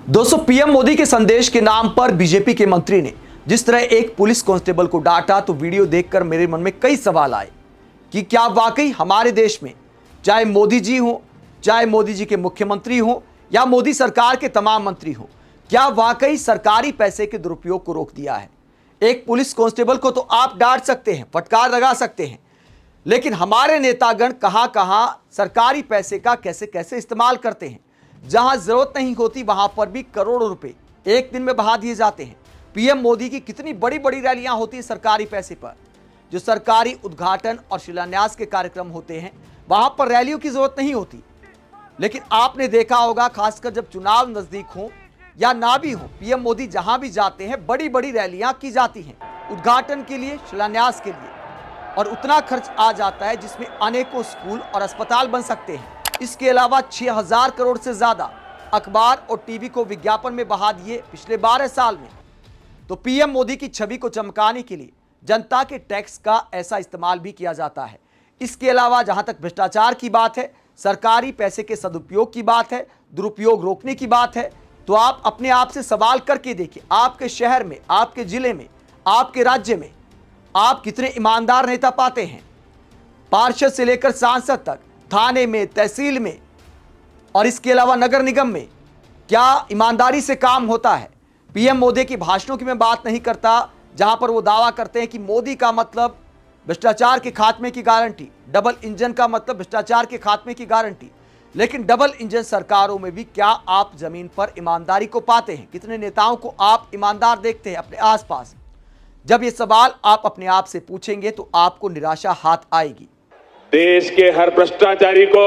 दोस्तों, पीएम मोदी के संदेश के नाम पर बीजेपी के मंत्री ने जिस तरह एक पुलिस कांस्टेबल को डांटा, तो वीडियो देखकर मेरे मन में कई सवाल आए कि क्या वाकई हमारे देश में चाहे मोदी जी हो, चाहे मोदी जी के मुख्यमंत्री हो या मोदी सरकार के तमाम मंत्री हो, क्या वाकई सरकारी पैसे के दुरुपयोग को रोक दिया है। एक पुलिस कांस्टेबल को तो आप डांट सकते हैं, फटकार लगा सकते हैं, लेकिन हमारे नेतागण कहां कहां सरकारी पैसे का कैसे कैसे इस्तेमाल करते हैं। जहां जरूरत नहीं होती वहां पर भी करोड़ों रुपए एक दिन में बहा दिए जाते हैं। पीएम मोदी की कितनी बड़ी बड़ी रैलियां होती हैं सरकारी पैसे पर। जो सरकारी उद्घाटन और शिलान्यास के कार्यक्रम होते हैं वहां पर रैलियों की जरूरत नहीं होती, लेकिन आपने देखा होगा खासकर जब चुनाव नजदीक हो या ना भी हो, पीएम मोदी जहां भी जाते हैं बड़ी बड़ी रैलियां की जाती हैं उद्घाटन के लिए, शिलान्यास के लिए, और उतना खर्च आ जाता है जिसमें अनेकों स्कूल और अस्पताल बन सकते हैं। इसके अलावा 6000 करोड़ से ज्यादा अखबार और टीवी को विज्ञापन में बहा दिए पिछले 12 साल में। तो पीएम मोदी की छवि को चमकाने के लिए जनता के टैक्स का ऐसा इस्तेमाल भी किया जाता है। इसके अलावा जहां तक भ्रष्टाचार की बात है, सरकारी पैसे के सदुपयोग की बात है, दुरुपयोग रोकने की बात है, तो आप अपने आप से सवाल करके देखिए, आपके शहर में, आपके जिले में, आपके राज्य में आप कितने ईमानदार नेता पाते हैं। पार्षद से लेकर सांसद तक, थाने में, तहसील में और इसके अलावा नगर निगम में क्या ईमानदारी से काम होता है। पीएम मोदी की भाषणों की मैं बात नहीं करता जहां पर वो दावा करते हैं कि मोदी का मतलब भ्रष्टाचार के खात्मे की गारंटी, डबल इंजन का मतलब भ्रष्टाचार के खात्मे की गारंटी, लेकिन डबल इंजन सरकारों में भी क्या आप जमीन पर ईमानदारी को पाते हैं? कितने नेताओं को आप ईमानदार देखते हैं अपने आसपास? जब ये सवाल आप अपने आप से पूछेंगे तो आपको निराशा हाथ आएगी। देश के हर भ्रष्टाचारी को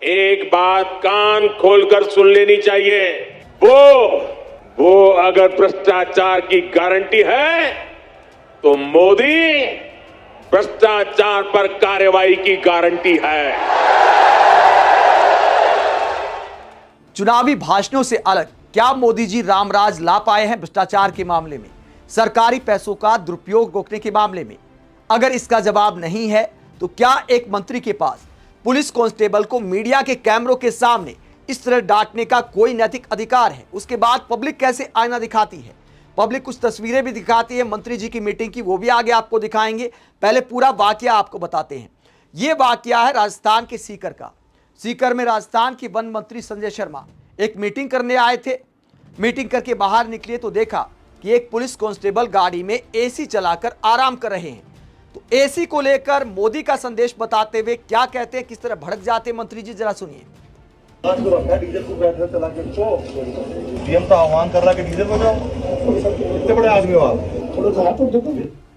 एक बात कान खोलकर सुन लेनी चाहिए, वो अगर भ्रष्टाचार की गारंटी है तो मोदी भ्रष्टाचार पर कार्रवाई की गारंटी है। चुनावी भाषणों से अलग क्या मोदी जी रामराज ला पाए हैं भ्रष्टाचार के मामले में, सरकारी पैसों का दुरुपयोग रोकने के मामले में? अगर इसका जवाब नहीं है तो क्या एक मंत्री के पास पुलिस कांस्टेबल को मीडिया के कैमरों के सामने इस तरह डांटने का कोई नैतिक अधिकार है? उसके बाद पब्लिक कैसे आईना दिखाती है, पब्लिक कुछ तस्वीरें भी दिखाती है मंत्री जी की मीटिंग की, वो भी आगे आपको दिखाएंगे। पहले पूरा वाकया आपको बताते हैं। यह वाकया है राजस्थान के सीकर का। सीकर में राजस्थान के वन मंत्री संजय शर्मा एक मीटिंग करने आए थे। मीटिंग करके बाहर निकले तो देखा कि एक पुलिस कांस्टेबल गाड़ी में एसी चलाकर आराम कर रहे हैं। तो एसी को लेकर मोदी का संदेश बताते हुए क्या कहते हैं, किस तरह भड़क जाते हैं मंत्री जी, जरा सुनिए। डीजल को बैटरी चला के पीएम तो आह्वान कर रहा है कि डीजल बचाओ, इतने बड़े आदमी हो आप।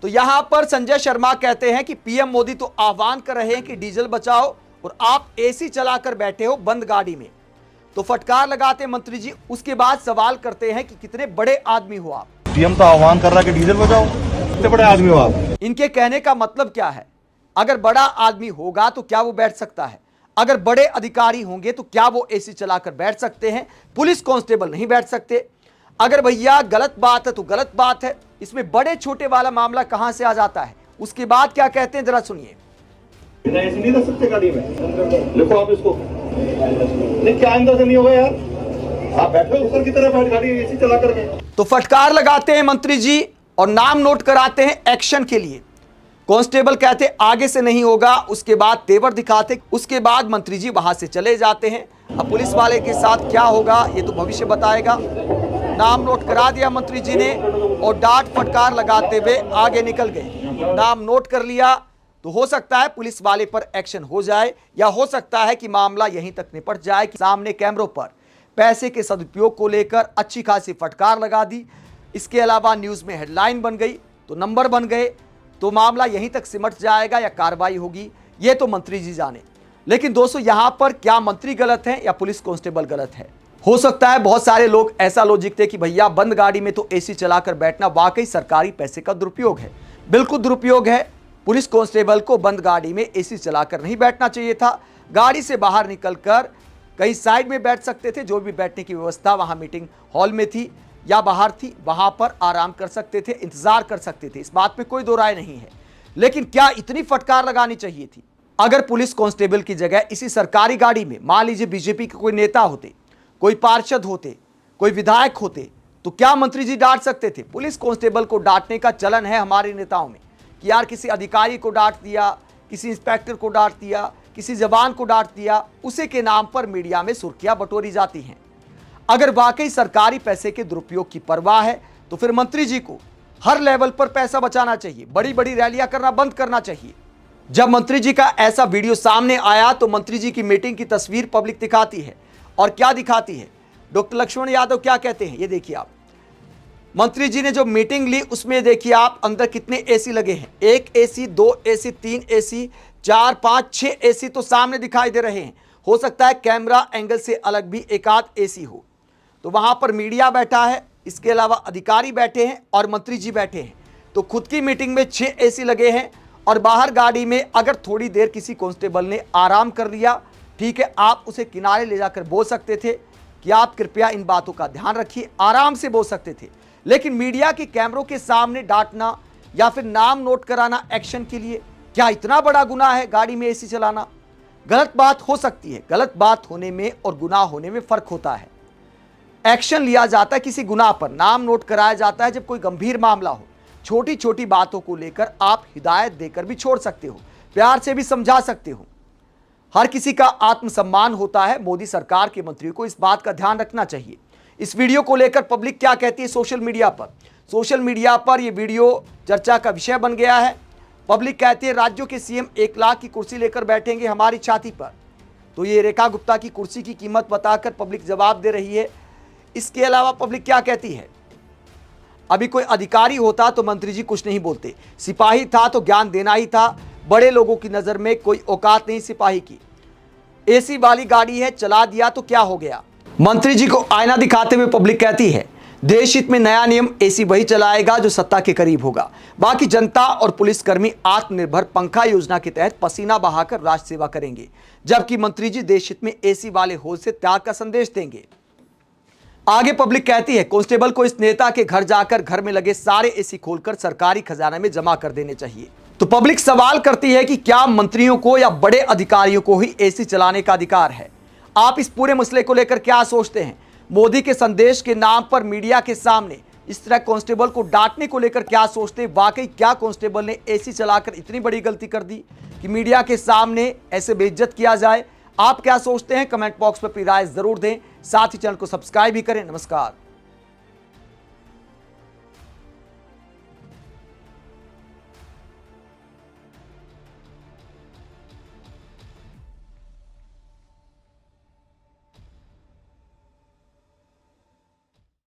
तो यहां पर संजय शर्मा कहते हैं कि पीएम मोदी तो आह्वान कर रहे हैं कि डीजल बचाओ और आप एसी चलाकर बैठे हो बंद गाड़ी में। तो फटकार लगाते मंत्री जी, उसके बाद सवाल करते हैं कि कितने बड़े आदमी हो आप। पीएम तो आह्वान कर रहा है कि डीजल बचाओ, इतने बड़े आदमी हो आप। इनके कहने का मतलब क्या है? अगर बड़ा आदमी होगा तो क्या वो बैठ सकता है? अगर बड़े अधिकारी होंगे तो क्या वो एसी चलाकर बैठ सकते हैं? पुलिस कांस्टेबल नहीं बैठ सकते। अगर भैया गलत बात है तो गलत बात है, इसमें बड़े छोटे वाला मामला कहां से आ जाता है? उसके बाद क्या कहते हैं, जरा सुनिए। एसी नहीं रख सकते गाड़ी में, लिखो आप इसको। नहीं, क्या अंदर से नहीं होगा यार, आप बैठे हो ऊपर की तरफ, बैठ गाड़ी एसी चला करके। तो फटकार लगाते हैं मंत्री जी और नाम नोट कराते हैं एक्शन के लिए। कांस्टेबल कहते आगे से नहीं होगा, उसके बाद तेवर दिखाते, उसके बाद मंत्री जी वहां से चले जाते हैं। अब पुलिस वाले के साथ क्या होगा ये तो भविष्य बताएगा। नाम नोट करा दिया मंत्री जी ने और डांट फटकार लगाते हुए आगे निकल गए। नाम नोट कर लिया तो हो सकता है पुलिस वाले पर एक्शन हो जाए, या हो सकता है कि मामला यहीं तक निपट जाए कि सामने कैमरों पर पैसे के सदुपयोग को लेकर अच्छी खासी फटकार लगा दी। इसके अलावा न्यूज़ में हेडलाइन बन गई तो नंबर बन गए, तो मामला यहीं तक सिमट जाएगा या कार्रवाई होगी, ये तो मंत्री जी जाने। लेकिन दोस्तों, यहां पर क्या मंत्री गलत है या पुलिस कांस्टेबल गलत है? हो सकता है बहुत सारे लोग ऐसा लॉजिक थे कि भैया बंद गाड़ी में तो एसी चलाकर बैठना वाकई सरकारी पैसे का दुरुपयोग है। बिल्कुल दुरुपयोग है। पुलिस कांस्टेबल को बंद गाड़ी में एसी चलाकर नहीं बैठना चाहिए था। गाड़ी से बाहर निकलकर कहीं साइड में बैठ सकते थे। जो भी बैठने की व्यवस्था वहां मीटिंग हॉल में थी या बाहर थी, वहां पर आराम कर सकते थे, इंतजार कर सकते थे। इस बात पे कोई दो राय नहीं है। लेकिन क्या इतनी फटकार लगानी चाहिए थी? अगर पुलिस कांस्टेबल की जगह इसी सरकारी गाड़ी में मान लीजिए बीजेपी के कोई नेता होते, कोई पार्षद होते, कोई विधायक होते तो क्या मंत्री जी डांट सकते थे? पुलिस कांस्टेबल को डांटने का चलन है हमारे नेताओं में कि यार किसी अधिकारी को डांट दिया, किसी इंस्पेक्टर को डांट दिया, किसी जवान को डांट दिया, उसी के नाम पर मीडिया में सुर्खियां बटोरी जाती हैं। अगर वाकई सरकारी पैसे के दुरुपयोग की परवाह है तो फिर मंत्री जी को हर लेवल पर पैसा बचाना चाहिए, बड़ी बड़ी रैलियां करना बंद करना चाहिए। जब मंत्री जी का ऐसा वीडियो सामने आया तो मंत्री जी की मीटिंग की तस्वीर पब्लिक दिखाती है, और क्या दिखाती है? डॉक्टर लक्ष्मण यादव क्या कहते हैं, ये देखिए आप। मंत्री जी ने जो मीटिंग ली उसमें देखिए आप अंदर कितने एसी लगे हैं। 1 एसी, 2 एसी, 3 एसी, 4, 5, 6 एसी तो सामने दिखाई दे रहे हैं। हो सकता है कैमरा एंगल से अलग भी एक आध एसी हो। तो वहां पर मीडिया बैठा है, इसके अलावा अधिकारी बैठे हैं और मंत्री जी बैठे हैं। तो खुद की मीटिंग में 6 एसी लगे हैं, और बाहर गाड़ी में अगर थोड़ी देर किसी कांस्टेबल ने आराम कर लिया, ठीक है, आप उसे किनारे ले जाकर बोल सकते थे कि आप कृपया इन बातों का ध्यान रखिए, आराम से बोल सकते थे। लेकिन मीडिया के कैमरों के सामने डांटना या फिर नाम नोट कराना एक्शन के लिए, क्या इतना बड़ा गुनाह है गाड़ी में एसी चलाना? गलत बात हो सकती है, गलत बात होने में और गुनाह होने में फर्क होता है। एक्शन लिया जाता है किसी गुनाह पर, नाम नोट कराया जाता है जब कोई गंभीर मामला हो। छोटी छोटी बातों को लेकर आप हिदायत देकर भी छोड़ सकते हो, प्यार से भी समझा सकते हो। हर किसी का आत्मसम्मान होता है। मोदी सरकार के मंत्रियों को इस बात का ध्यान रखना चाहिए। इस वीडियो को लेकर पब्लिक क्या कहती है सोशल मीडिया पर? सोशल मीडिया पर यह वीडियो चर्चा का विषय बन गया है। पब्लिक कहती है राज्यों के सीएम 1 लाख की कुर्सी लेकर बैठेंगे हमारी छाती पर। तो ये रेखा गुप्ता की कुर्सी की कीमत बताकर पब्लिक जवाब दे रही है। इसके अलावा पब्लिक क्या कहती है? अभी कोई अधिकारी होता तो मंत्री जी कुछ नहीं बोलते, सिपाही था तो ज्ञान देना ही था, बड़े लोगों की नजर में कोई औकात नहीं सिपाही की। एसी वाली गाड़ी है, चला दिया तो क्या हो गया? मंत्री जी को आईना दिखाते हुए पब्लिक कहती है देश हित में नया नियम एसी वही चलाएगा जो सत्ता के करीब होगा। बाकी जनता और पुलिसकर्मी आत्मनिर्भर पंखा योजना के तहत पसीना बहाकर राष्ट्र सेवा करेंगे, जबकि मंत्री जी देश हित में एसी वाले होद से त्याग का संदेश देंगे। आगे पब्लिक कहती है कांस्टेबल को इस नेता के घर जाकर घर में लगे सारे एसी खोलकर सरकारी खजाने में जमा कर देने चाहिए। तो पब्लिक सवाल करती है कि क्या मंत्रियों को या बड़े अधिकारियों को ही एसी चलाने का अधिकार है? आप इस पूरे मसले को लेकर क्या सोचते हैं? मोदी के संदेश के नाम पर मीडिया के सामने इस तरह कांस्टेबल को डांटने को लेकर क्या सोचते हैं? वाकई क्या कांस्टेबल ने एसी चलाकर इतनी बड़ी गलती कर दी कि मीडिया के सामने ऐसे बेइज्जत किया जाए? आप क्या सोचते हैं? कमेंट बॉक्स पर अपनी राय जरूर दें, साथ ही चैनल को सब्सक्राइब भी करें। नमस्कार।